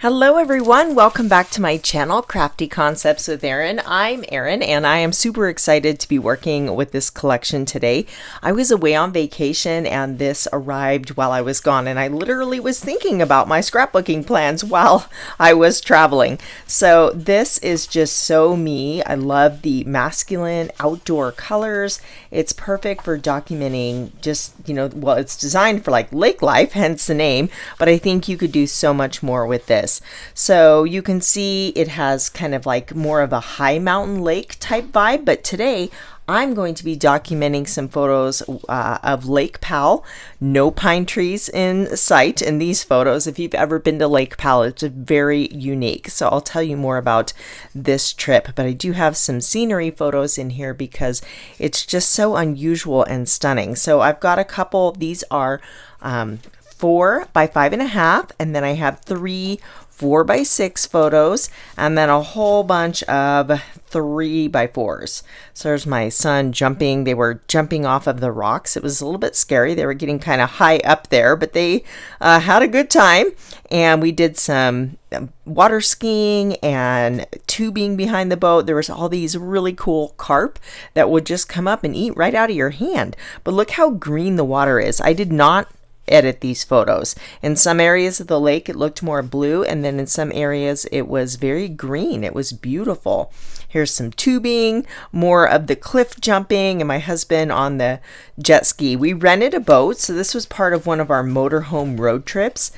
Hello everyone, welcome back to my channel, Crafty Concepts with Erin. I'm Erin and I am super excited to be working with this collection today. I was away on vacation and this arrived while I was gone, and I literally was thinking about my scrapbooking plans while I was traveling. So this is just so me. I love the masculine outdoor colors. It's perfect for documenting just, well, it's designed for like lake life, hence the name, but I think you could do so much more with this. So you can see it has kind of like more of a high mountain lake type vibe, but today I'm going to be documenting some photos of Lake Powell. No pine trees in sight in these photos. If you've ever been to Lake Powell, it's very unique. So I'll tell you more about this trip, but I do have some scenery photos in here because it's just so unusual and stunning. So I've got a couple. These are 4 by 5.5, and then I have 3 4 by 6 photos, and then a whole bunch of 3 by 4s. So there's my son jumping. They were jumping off of the rocks. It was a little bit scary. They were getting kind of high up there, but they had a good time. And we did some water skiing and tubing behind the boat. There was all these really cool carp that would just come up and eat right out of your hand. But look how green the water is. I did not edit these photos. In some areas of the lake it looked more blue, and then in some areas it was very green. It was beautiful. Here's some tubing, more of the cliff jumping, and my husband on the jet ski. We rented a boat, so this was part of one of our motorhome road trips,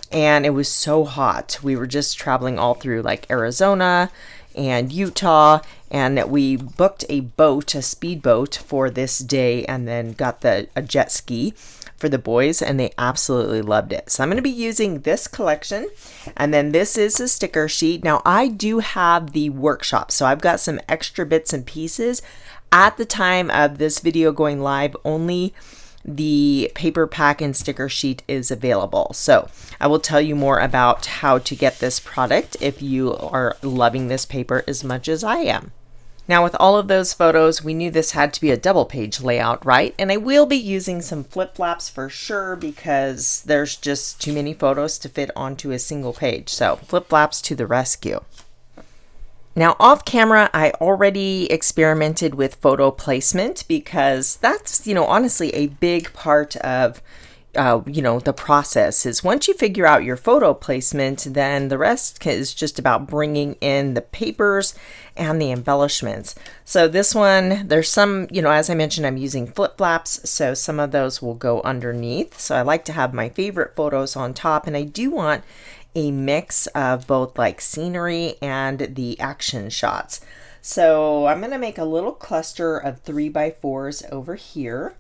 and it was so hot. We were just traveling all through like Arizona and Utah, and we booked a boat, a speedboat for this day, and then got a jet ski for the boys, and they absolutely loved it. So I'm going to be using this collection, and then this is a sticker sheet. Now I do have the workshop, so I've got some extra bits and pieces. At the time of this video going live, only the paper pack and sticker sheet is available. So I will tell you more about how to get this product if you are loving this paper as much as I am. Now with all of those photos, we knew this had to be a double page layout, right? And I will be using some flip-flops for sure because there's just too many photos to fit onto a single page. So flip-flops to the rescue. Now off camera, I already experimented with photo placement because that's, honestly a big part of the process. Is once you figure out your photo placement, then the rest is just about bringing in the papers and the embellishments. So this one, there's some, as I mentioned, I'm using flip-flops, so some of those will go underneath. So I like to have my favorite photos on top, and I do want a mix of both like scenery and the action shots. So I'm going to make a little cluster of 3 by 4s over here.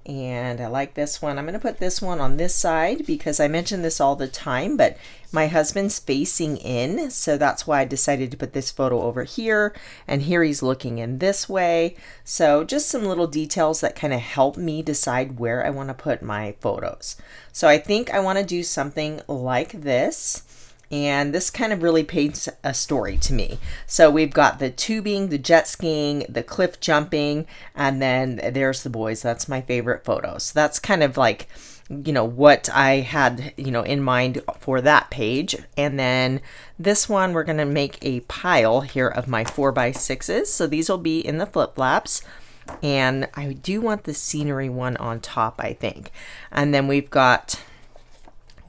And I like this one. I'm going to put this one on this side because I mention this all the time, but my husband's facing in, so that's why I decided to put this photo over here, and here he's looking in this way. So just some little details that kind of help me decide where I want to put my photos. So I think I want to do something like this. And this kind of really paints a story to me. So we've got the tubing, the jet skiing, the cliff jumping, and then there's the boys. That's my favorite photo. So that's kind of like, what I had, in mind for that page. And then this one, we're going to make a pile here of my 4 by 6s. So these will be in the flip-flops. And I do want the scenery one on top, I think. And then we've got,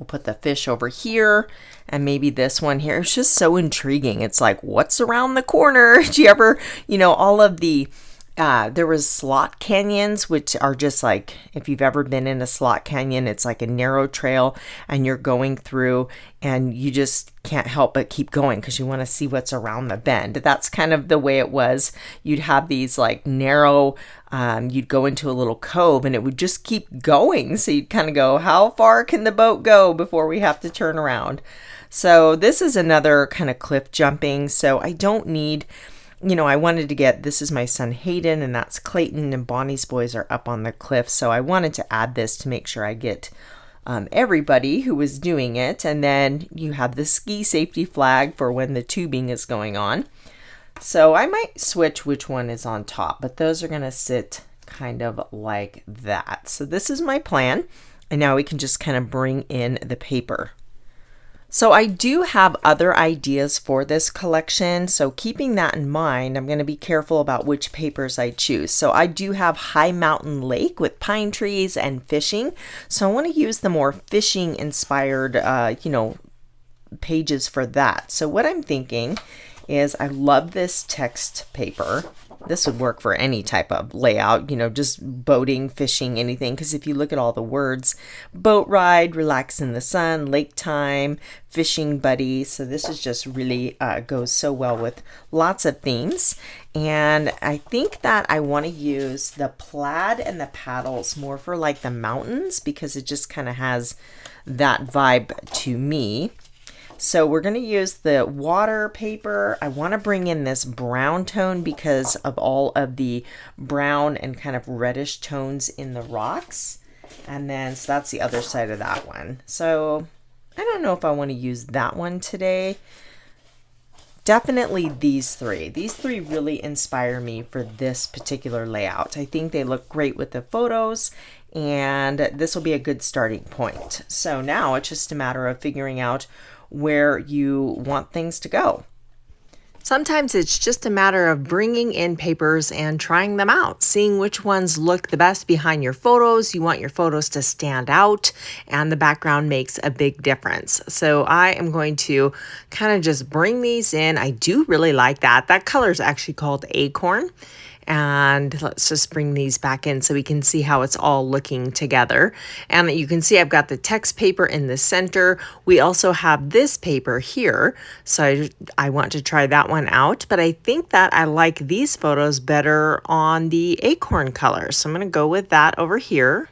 we'll put the fish over here, and maybe this one here. It's just so intriguing. It's like, what's around the corner? Do you ever, all of the, there was slot canyons, which are just like, if you've ever been in a slot canyon, it's like a narrow trail and you're going through and you just can't help but keep going because you want to see what's around the bend. That's kind of the way it was. You'd have these like narrow, you'd go into a little cove and it would just keep going. So you'd kind of go, how far can the boat go before we have to turn around? So this is another kind of cliff jumping. So I don't need, I wanted to get, this is my son Hayden, and that's Clayton, and Bonnie's boys are up on the cliff. So I wanted to add this to make sure I get everybody who was doing it. And then you have the ski safety flag for when the tubing is going on. So I might switch which one is on top, but those are going to sit kind of like that. So this is my plan. And now we can just kind of bring in the paper. So I do have other ideas for this collection, so keeping that in mind, I'm going to be careful about which papers I choose. So I do have High Mountain Lake with pine trees and fishing, so I want to use the more fishing inspired, pages for that. So what I'm thinking is I love this text paper. This would work for any type of layout, just boating, fishing, anything. Because if you look at all the words, boat ride, relax in the sun, lake time, fishing buddy. So this is just really goes so well with lots of themes. And I think that I want to use the plaid and the paddles more for like the mountains because it just kind of has that vibe to me. So we're going to use the water paper. I want to bring in this brown tone because of all of the brown and kind of reddish tones in the rocks. And then, so that's the other side of that one. So I don't know if I want to use that one today. Definitely these three. These three really inspire me for this particular layout. I think they look great with the photos, and this will be a good starting point. So now it's just a matter of figuring out where you want things to go. Sometimes it's just a matter of bringing in papers and trying them out, seeing which ones look the best behind your photos. You want your photos to stand out, and the background makes a big difference. So I am going to kind of just bring these in. I do really like that. That color is actually called Acorn. And let's just bring these back in so we can see how it's all looking together. And you can see I've got the text paper in the center. We also have this paper here. So I want to try that one out, but I think that I like these photos better on the acorn color. So I'm going to go with that over here.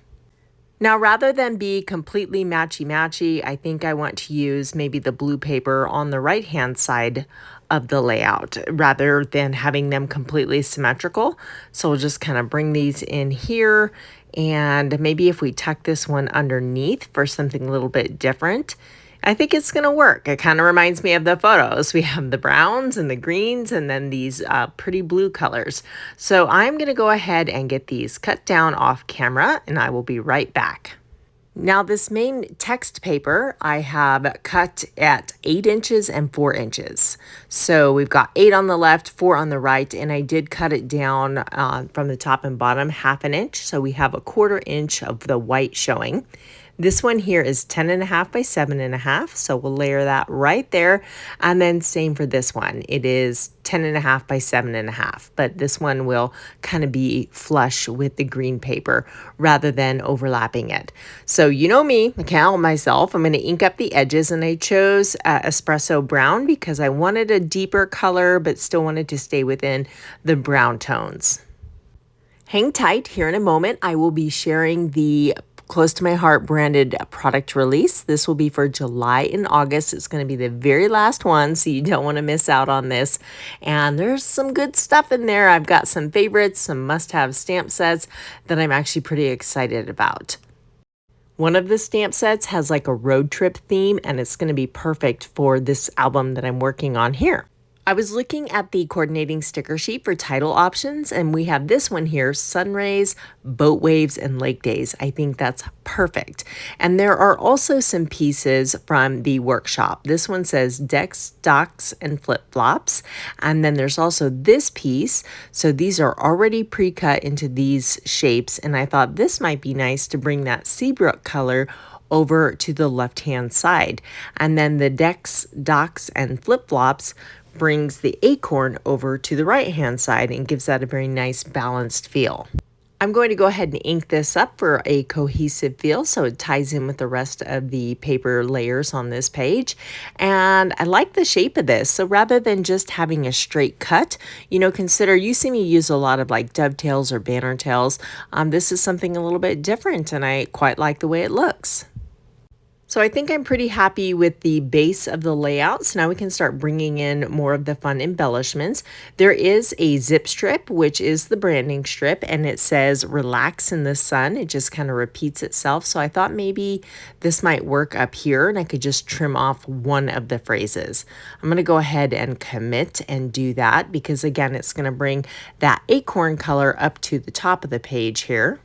Now, rather than be completely matchy-matchy, I think I want to use maybe the blue paper on the right-hand side of the layout rather than having them completely symmetrical. So we'll just kind of bring these in here, and maybe if we tuck this one underneath for something a little bit different, I think it's going to work. It kind of reminds me of the photos. We have the browns and the greens and then these pretty blue colors. So I'm going to go ahead and get these cut down off camera, and I will be right back. Now this main text paper I have cut at 8 inches and 4 inches. So we've got 8 on the left, 4 on the right, and I did cut it down from the top and bottom 1/2 inch. So we have 1/4 inch of the white showing. This one here is 10.5 by 7.5, so we'll layer that right there. And then same for this one. It is 10.5 by 7.5, but this one will kind of be flush with the green paper rather than overlapping it. So you know me, I can't help myself. I'm going to ink up the edges, and I chose espresso brown because I wanted a deeper color but still wanted to stay within the brown tones. Hang tight. Here in a moment, I will be sharing the Close to My Heart branded product release. This will be for July and August. It's going to be the very last one, so you don't want to miss out on this. And there's some good stuff in there. I've got some favorites, some must-have stamp sets that I'm actually pretty excited about. One of the stamp sets has like a road trip theme, and it's going to be perfect for this album that I'm working on here. I was looking at the coordinating sticker sheet for title options, and we have this one here, Sun Rays, Boat Waves, and Lake Days. I think that's perfect. And there are also some pieces from the workshop. This one says decks, docks, and flip-flops. And then there's also this piece. So these are already pre-cut into these shapes, and I thought this might be nice to bring that Seabrook color over to the left-hand side. And then the decks, docks, and flip-flops brings the acorn over to the right-hand side and gives that a very nice balanced feel. I'm going to go ahead and ink this up for a cohesive feel so it ties in with the rest of the paper layers on this page. And I like the shape of this. So rather than just having a straight cut, consider, you see me use a lot of like dovetails or banner tails. This is something a little bit different, and I quite like the way it looks. So I think I'm pretty happy with the base of the layout. So now we can start bringing in more of the fun embellishments. There is a zip strip, which is the branding strip, and it says relax in the sun. It just kind of repeats itself. So I thought maybe this might work up here, and I could just trim off one of the phrases. I'm going to go ahead and commit and do that because, again, it's going to bring that acorn color up to the top of the page here.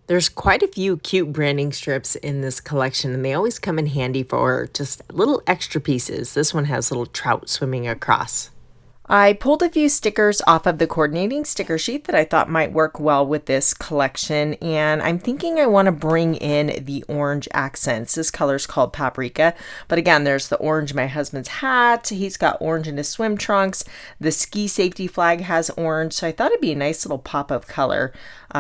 There's quite a few cute branding strips in this collection, and they always come in handy for just little extra pieces. This one has little trout swimming across. I pulled a few stickers off of the coordinating sticker sheet that I thought might work well with this collection, and I'm thinking I want to bring in the orange accents. This color is called Paprika, but again, there's the orange in my husband's hat. He's got orange in his swim trunks. The ski safety flag has orange, so I thought it'd be a nice little pop of color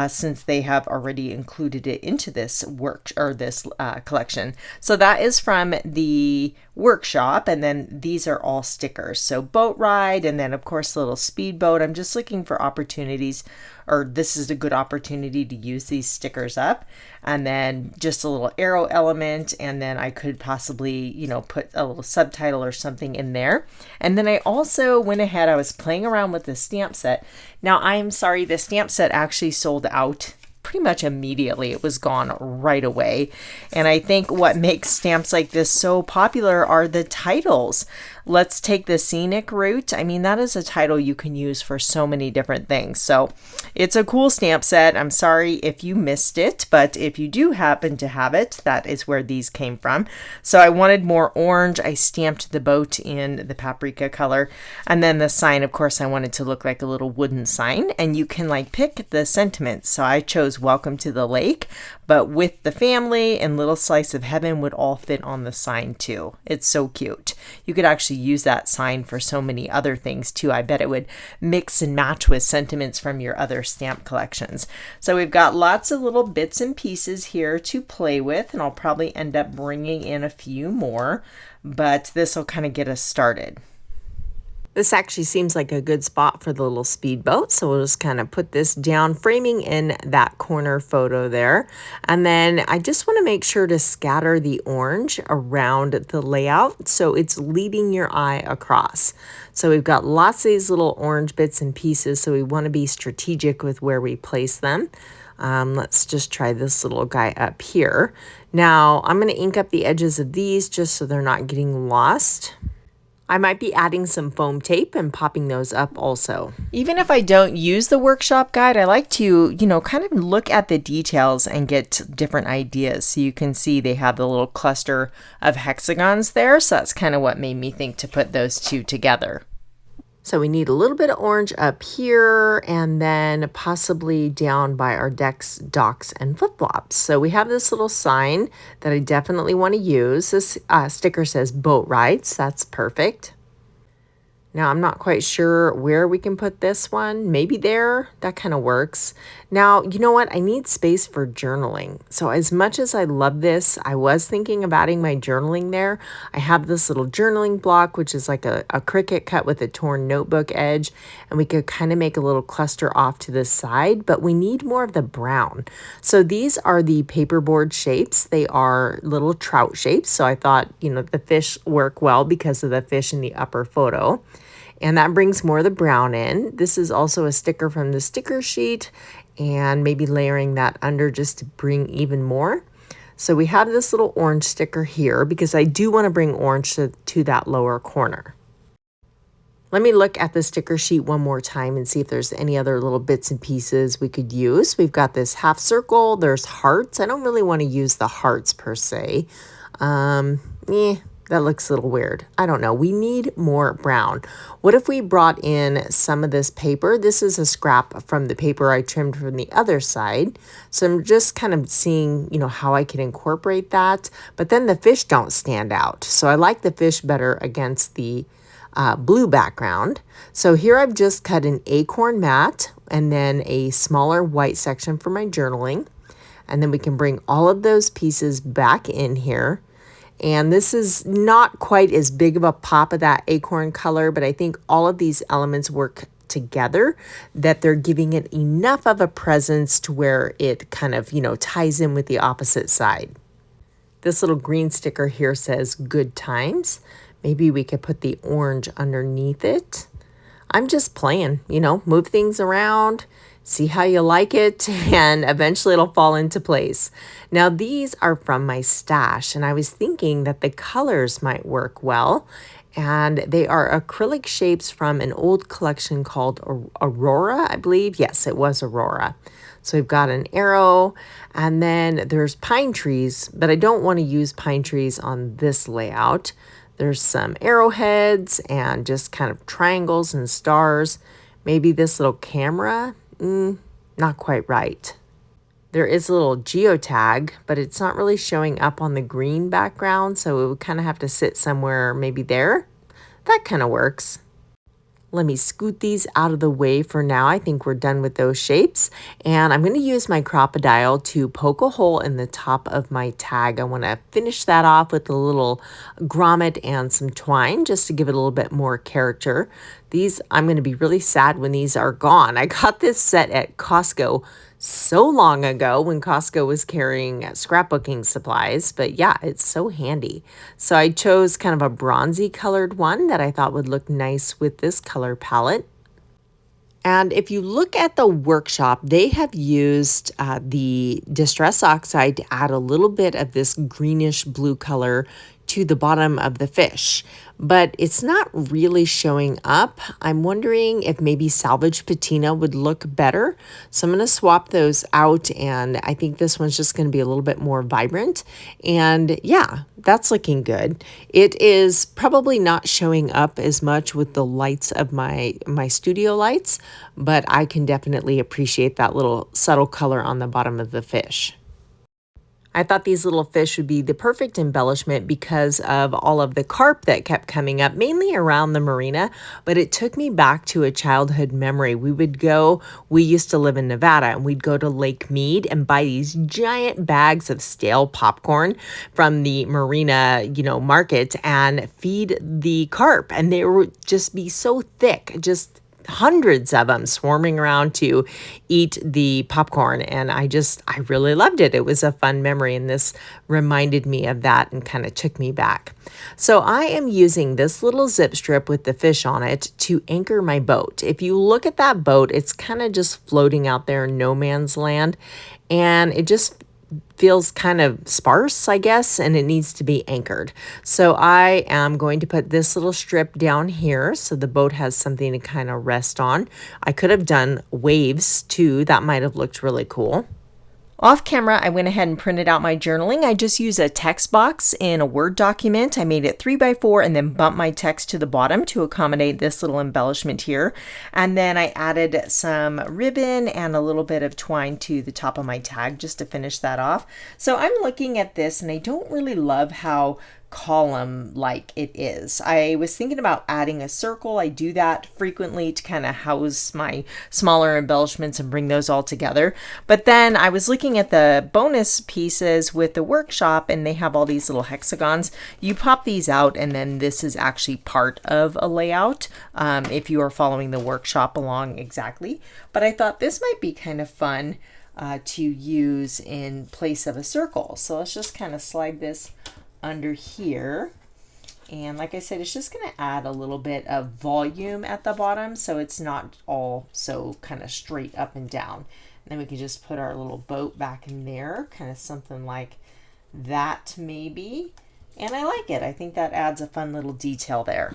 since they have already included it into this work or this collection. So that is from the workshop, and then these are all stickers. So boat ride, and then of course the little speedboat. I'm just looking for opportunities, or this is a good opportunity to use these stickers up, and then just a little arrow element, and then I could possibly, put a little subtitle or something in there. And then I also went ahead, I was playing around with the stamp set. Now I'm sorry, the stamp set actually sold out pretty much immediately. It was gone right away. And I think what makes stamps like this so popular are the titles. Let's take the scenic route. I mean, that is a title you can use for so many different things. So it's a cool stamp set. I'm sorry if you missed it, but if you do happen to have it, that is where these came from. So I wanted more orange. I stamped the boat in the paprika color. And then the sign, of course, I wanted to look like a little wooden sign, and you can pick the sentiments. So I chose welcome to the lake, but with the family and little slice of heaven would all fit on the sign too. It's so cute. You could actually use that sign for so many other things too. I bet it would mix and match with sentiments from your other stamp collections. So we've got lots of little bits and pieces here to play with, and I'll probably end up bringing in a few more, but this will kind of get us started. This actually seems like a good spot for the little speedboat, so we'll just kind of put this down, framing in that corner photo there. And then I just want to make sure to scatter the orange around the layout so it's leading your eye across. So we've got lots of these little orange bits and pieces, so we want to be strategic with where we place them. Let's just try this little guy up here. Now I'm going to ink up the edges of these just so they're not getting lost. I might be adding some foam tape and popping those up also. Even if I don't use the workshop guide, I like to, kind of look at the details and get different ideas. So you can see they have the little cluster of hexagons there. So that's kind of what made me think to put those two together. So we need a little bit of orange up here and then possibly down by our decks, docks, and flip-flops. So we have this little sign that I definitely want to use. This sticker says boat rides. That's perfect. Now, I'm not quite sure where we can put this one. Maybe there. That kind of works. Now, you know what? I need space for journaling. So as much as I love this, I was thinking of adding my journaling there. I have this little journaling block, which is like a Cricut cut with a torn notebook edge. And we could kind of make a little cluster off to the side, but we need more of the brown. So these are the paperboard shapes. They are little trout shapes. So I thought, the fish work well because of the fish in the upper photo. And that brings more of the brown in. This is also a sticker from the sticker sheet, and maybe layering that under just to bring even more. So we have this little orange sticker here because I do want to bring orange to that lower corner. Let me look at the sticker sheet one more time and see if there's any other little bits and pieces we could use. We've got this half circle. There's hearts. I don't really want to use the hearts per se. That looks a little weird. I don't know. We need more brown. What if we brought in some of this paper? This is a scrap from the paper I trimmed from the other side. So I'm just kind of seeing, how I can incorporate that. But then the fish don't stand out. So I like the fish better against the blue background. So here I've just cut an acorn mat and then a smaller white section for my journaling. And then we can bring all of those pieces back in here. And this is not quite as big of a pop of that acorn color, but I think all of these elements work together that they're giving it enough of a presence to where it kind of, ties in with the opposite side. This little green sticker here says good times. Maybe we could put the orange underneath it. I'm just playing, move things around, see how you like it, and eventually it'll fall into place. Now these are from my stash, and I was thinking that the colors might work well, and they are acrylic shapes from an old collection called Aurora, I believe. Yes, it was Aurora. So we've got an arrow, and then there's pine trees, but I don't want to use pine trees on this layout. There's some arrowheads and just kind of triangles and stars. Maybe this little camera, not quite right. There is a little geotag, but it's not really showing up on the green background, so it would kind of have to sit somewhere maybe there. That kind of works. Let me scoot these out of the way for now. I think we're done with those shapes. And I'm going to use my crocodile to poke a hole in the top of my tag. I want to finish that off with a little grommet and some twine just to give it a little bit more character. These, I'm going to be really sad when these are gone. I got this set at Costco so long ago when Costco was carrying scrapbooking supplies, but yeah, it's so handy. So I chose kind of a bronzy colored one that I thought would look nice with this color palette. And if you look at the workshop, they have used the Distress Oxide to add a little bit of this greenish blue color to the bottom of the fish, but it's not really showing up. I'm wondering if maybe salvage patina would look better. So I'm going to swap those out, and I think this one's just going to be a little bit more vibrant. And yeah, that's looking good. It is probably not showing up as much with the lights of my studio lights, but I can definitely appreciate that little subtle color on the bottom of the fish. I thought these little fish would be the perfect embellishment because of all of the carp that kept coming up, mainly around the marina, but it took me back to a childhood memory. We used to live in Nevada, and we'd go to Lake Mead and buy these giant bags of stale popcorn from the marina, market, and feed the carp, and they would just be so thick, just hundreds of them swarming around to eat the popcorn, and I really loved it. It was a fun memory, and this reminded me of that and kind of took me back. So I am using this little zip strip with the fish on it to anchor my boat. If you look at that boat, it's kind of just floating out there in no man's land, and it just feels kind of sparse, I guess, and it needs to be anchored. So I am going to put this little strip down here so the boat has something to kind of rest on. I could have done waves too. That might have looked really cool. Off camera, I went ahead and printed out my journaling. I just used a text box in a Word document. I made it 3x4 and then bumped my text to the bottom to accommodate this little embellishment here. And then I added some ribbon and a little bit of twine to the top of my tag just to finish that off. So I'm looking at this and I don't really love how column like it is. I was thinking about adding a circle. I do that frequently to kind of house my smaller embellishments and bring those all together. But then I was looking at the bonus pieces with the workshop, and they have all these little hexagons. You pop these out, and then this is actually part of a layout if you are following the workshop along exactly. But I thought this might be kind of fun to use in place of a circle. So let's just kind of slide this under here, and like I said, it's just going to add a little bit of volume at the bottom so it's not all so kind of straight up and down. And then we can just put our little boat back in there, kind of something like that maybe, and I like it. I think that adds a fun little detail there.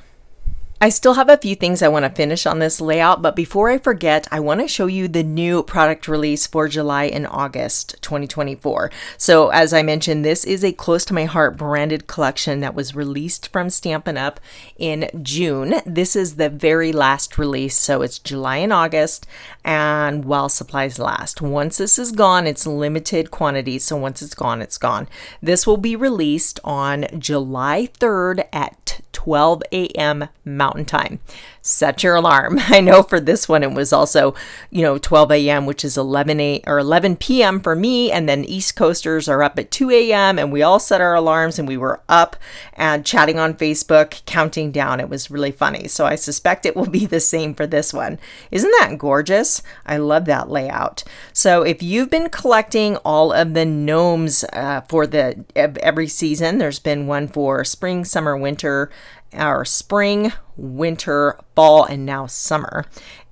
I still have a few things I want to finish on this layout, but before I forget, I want to show you the new product release for July and August 2024. So as I mentioned, this is a close to my heart branded collection that was released from Stampin' Up in June. This is the very last release, so it's July and August, and while supplies last. Once this is gone, it's limited quantity, so once it's gone, it's gone. This will be released on July 3rd at 12 a.m. Mountain Time. Set your alarm. I know for this one, it was also, 12 a.m., which is 11 p.m. for me. And then East Coasters are up at 2 a.m. and we all set our alarms and we were up and chatting on Facebook, counting down. It was really funny. So I suspect it will be the same for this one. Isn't that gorgeous? I love that layout. So if you've been collecting all of the gnomes for every season, there's been one for spring, summer, winter, or spring, winter, fall, and now summer.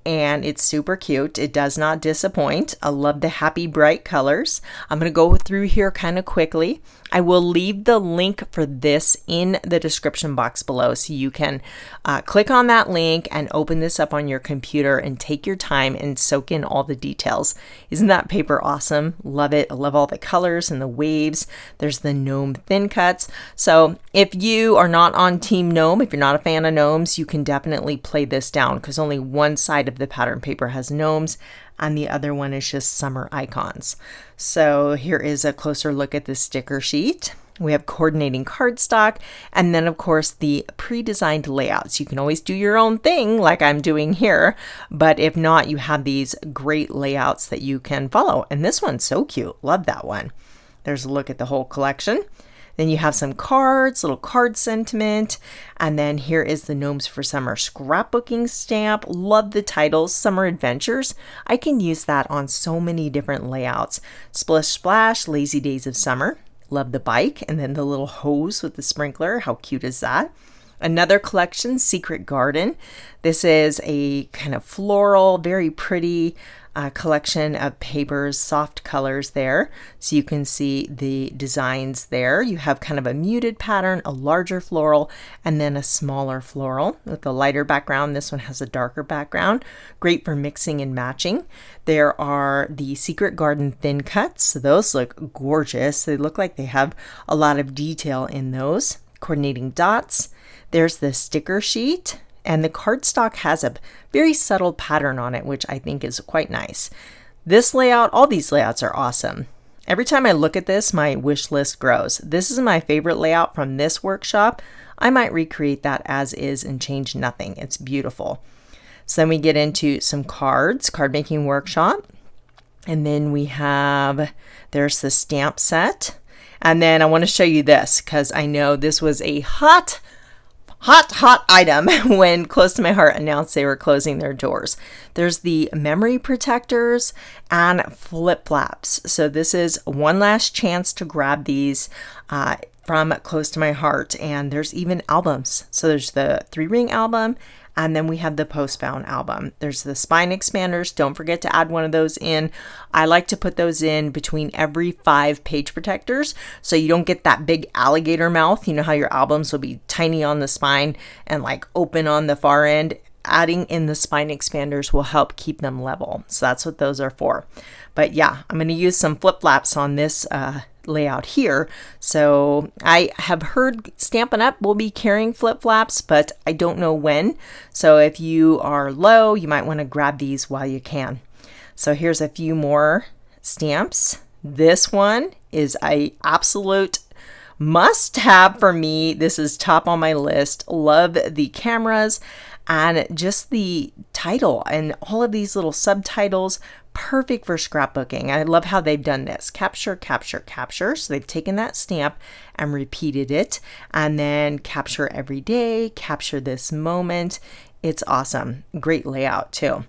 and it's super cute. It does not disappoint. I love the happy bright colors. I'm going to go through here kind of quickly. I will leave the link for this in the description box below, so you can click on that link and open this up on your computer and take your time and soak in all the details. Isn't that paper awesome? Love it. I love all the colors and the waves. There's the gnome thin cuts. So if you are not on Team Gnome, if you're not a fan of gnomes, you can definitely play this down, because only one side of the pattern paper has gnomes and the other one is just summer icons. So here is a closer look at the sticker sheet. We have coordinating cardstock, and then of course the pre-designed layouts. You can always do your own thing like I'm doing here, but if not, you have these great layouts that you can follow. And this one's so cute. Love that one. There's a look at the whole collection. Then you have some cards, little card sentiment, and then here is the Gnomes for Summer scrapbooking stamp. Love the titles, Summer Adventures. I can use that on so many different layouts. Splish Splash, Lazy Days of Summer. Love the bike, and then the little hose with the sprinkler. How cute is that? Another collection, Secret Garden. This is a kind of floral, very pretty collection of papers, soft colors there. So you can see the designs there. You have kind of a muted pattern, a larger floral, and then a smaller floral with a lighter background. This one has a darker background. Great for mixing and matching. There are the Secret Garden thin cuts. So those look gorgeous. They look like they have a lot of detail in those. Coordinating dots. There's the sticker sheet, and the cardstock has a very subtle pattern on it, which I think is quite nice. This layout, all these layouts are awesome. Every time I look at this, my wish list grows. This is my favorite layout from this workshop. I might recreate that as is and change nothing. It's beautiful. So then we get into some cards, card making workshop. And then we have, there's the stamp set. And then I want to show you this because I know this was a hot item when Close to My Heart announced they were closing their doors. There's the memory protectors and flip flaps. So this is one last chance to grab these from Close to My Heart. And there's even albums. So there's the 3-ring album, and then we have the post-bound album. There's the spine expanders. Don't forget to add one of those in. I like to put those in between every 5 page protectors so you don't get that big alligator mouth. You know how your albums will be tiny on the spine and like open on the far end. Adding in the spine expanders will help keep them level. So that's what those are for. But yeah, I'm going to use some flip flaps on this layout here. So I have heard Stampin' Up will be carrying flip flaps, but I don't know when. So if you are low, you might want to grab these while you can. So here's a few more stamps. This one is an absolute must have for me. This is top on my list. Love the cameras and just the title and all of these little subtitles. Perfect for scrapbooking. I love how they've done this. Capture, capture, capture. So they've taken that stamp and repeated it, and then capture every day, capture this moment. It's awesome. Great layout too.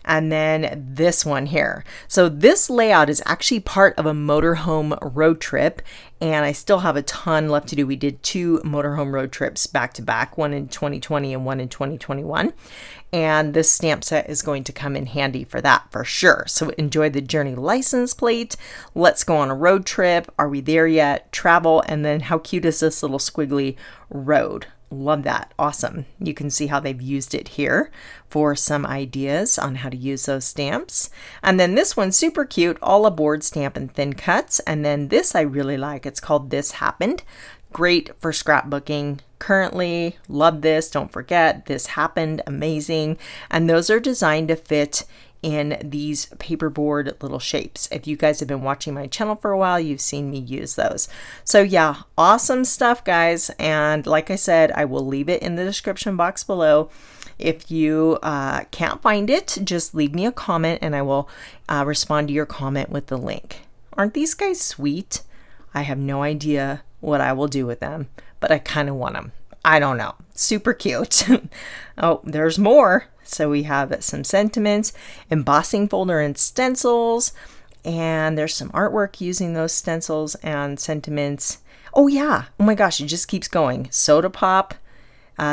And then this one here. So this layout is actually part of a motorhome road trip, and I still have a ton left to do. We did 2 motorhome road trips back to back, one in 2020 and one in 2021. And this stamp set is going to come in handy for that for sure. So enjoy the journey license plate. Let's go on a road trip. Are we there yet? Travel. And then how cute is this little squiggly road? Love that. Awesome. You can see how they've used it here for some ideas on how to use those stamps. And then this one's super cute, all aboard stamp and thin cuts. And then this I really like. It's called This Happened. Great for scrapbooking currently. Love this. Don't forget, this happened. Amazing. And those are designed to fit in these paperboard little shapes. If you guys have been watching my channel for a while, you've seen me use those. So yeah, awesome stuff, guys. And like I said, I will leave it in the description box below. If you can't find it, just leave me a comment and I will respond to your comment with the link. Aren't these guys sweet? I have no idea what I will do with them, but I kind of want them. I don't know. Super cute. Oh, there's more. So we have some sentiments, embossing folder and stencils, and there's some artwork using those stencils and sentiments. Oh yeah. Oh my gosh, it just keeps going. Soda pop,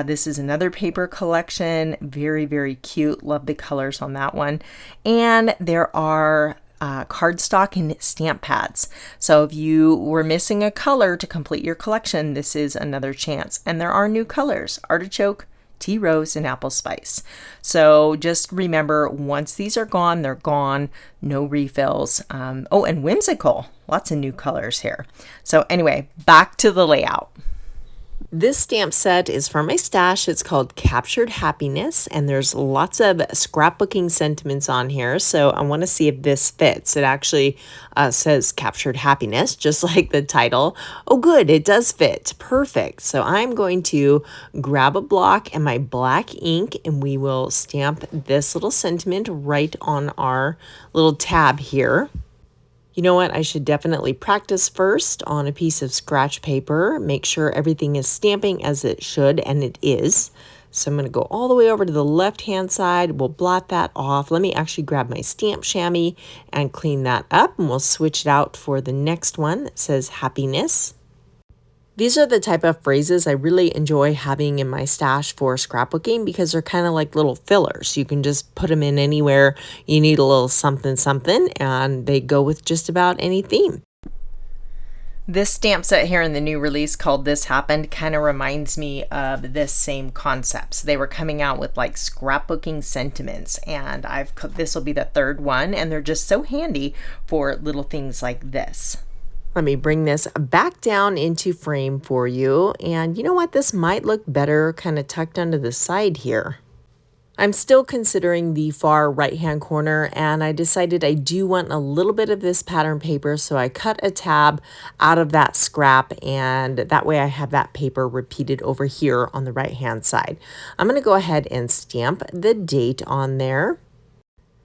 This is another paper collection. Very, very cute. Love the colors on that one. And there are cardstock and stamp pads. So if you were missing a color to complete your collection, this is another chance. And there are new colors: artichoke, tea rose, and apple spice. So just remember, once these are gone, they're gone. No refills. Oh, and whimsical. Lots of new colors here. So anyway, back to the layout. This stamp set is from my stash. It's called Captured Happiness, and there's lots of scrapbooking sentiments on here, so I want to see if this fits. It actually says Captured Happiness, just like the title. Oh good, it does fit. Perfect. So I'm going to grab a block and my black ink, and we will stamp this little sentiment right on our little tab here. You know what? I should definitely practice first on a piece of scratch paper. Make sure everything is stamping as it should, and it is. So I'm going to go all the way over to the left-hand side. We'll blot that off. Let me actually grab my stamp chamois and clean that up, and we'll switch it out for the next one that says Happiness. These are the type of phrases I really enjoy having in my stash for scrapbooking because they're kind of like little fillers. You can just put them in anywhere you need a little something something, and they go with just about any theme. This stamp set here in the new release called This Happened kind of reminds me of this same concepts. They were coming out with like scrapbooking sentiments, and this will be the third one, and they're just so handy for little things like this. Let me bring this back down into frame for you. And you know what? This might look better kind of tucked under the side here. I'm still considering the far right-hand corner, and I decided I do want a little bit of this pattern paper, so I cut a tab out of that scrap, and that way I have that paper repeated over here on the right-hand side. I'm going to go ahead and stamp the date on there.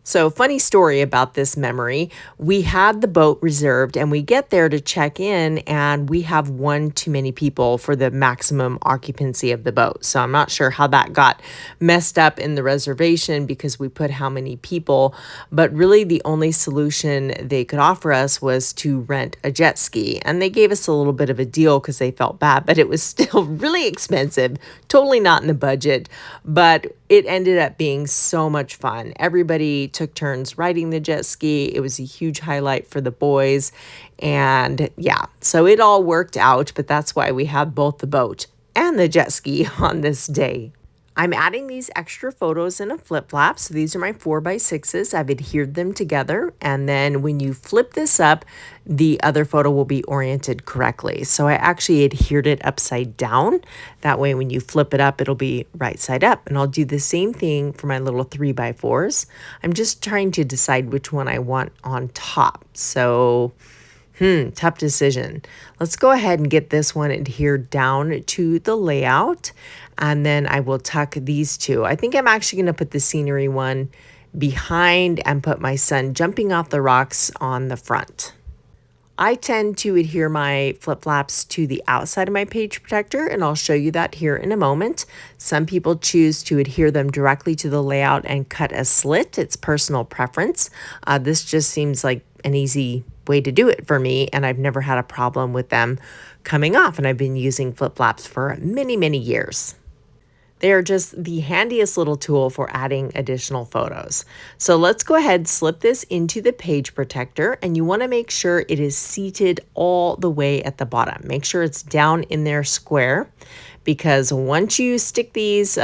So funny story about this memory. We had the boat reserved, and we get there to check in, and we have one too many people for the maximum occupancy of the boat. So I'm not sure how that got messed up in the reservation because we put how many people, but really the only solution they could offer us was to rent a jet ski. And they gave us a little bit of a deal because they felt bad, but it was still really expensive, totally not in the budget, but it ended up being so much fun. Everybody took turns riding the jet ski. It was a huge highlight for the boys. And yeah, so it all worked out, but that's why we have both the boat and the jet ski on this day. I'm adding these extra photos in a flip flap. So these are my 4x6s. I've adhered them together. And then when you flip this up, the other photo will be oriented correctly. So I actually adhered it upside down. That way, when you flip it up, it'll be right side up. And I'll do the same thing for my little 3x4s. I'm just trying to decide which one I want on top. So tough decision. Let's go ahead and get this one adhered down to the layout, and then I will tuck these two. I think I'm actually going to put the scenery one behind and put my son jumping off the rocks on the front. I tend to adhere my flip-flops to the outside of my page protector, and I'll show you that here in a moment. Some people choose to adhere them directly to the layout and cut a slit. It's personal preference. This just seems like an easy way to do it for me, and I've never had a problem with them coming off, and I've been using flip-flops for many, many years. They are just the handiest little tool for adding additional photos. So let's go ahead and slip this into the page protector, and you want to make sure it is seated all the way at the bottom. Make sure it's down in there square, because once you stick these,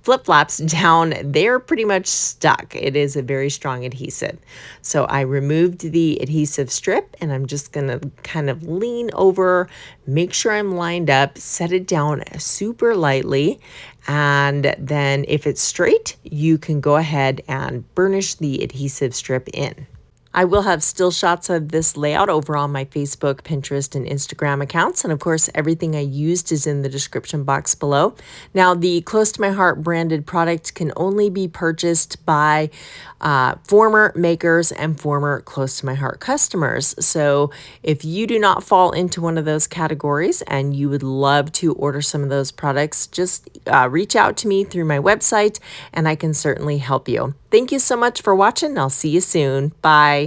flip-flops down, they're pretty much stuck. It is a very strong adhesive. So I removed the adhesive strip, and I'm just going to kind of lean over, make sure I'm lined up, set it down super lightly, and then if it's straight, you can go ahead and burnish the adhesive strip in. I will have still shots of this layout over on my Facebook, Pinterest, and Instagram accounts. And of course, everything I used is in the description box below. Now, the Close to My Heart branded product can only be purchased by former makers and former Close to My Heart customers. So if you do not fall into one of those categories and you would love to order some of those products, just reach out to me through my website and I can certainly help you. Thank you so much for watching. I'll see you soon. Bye.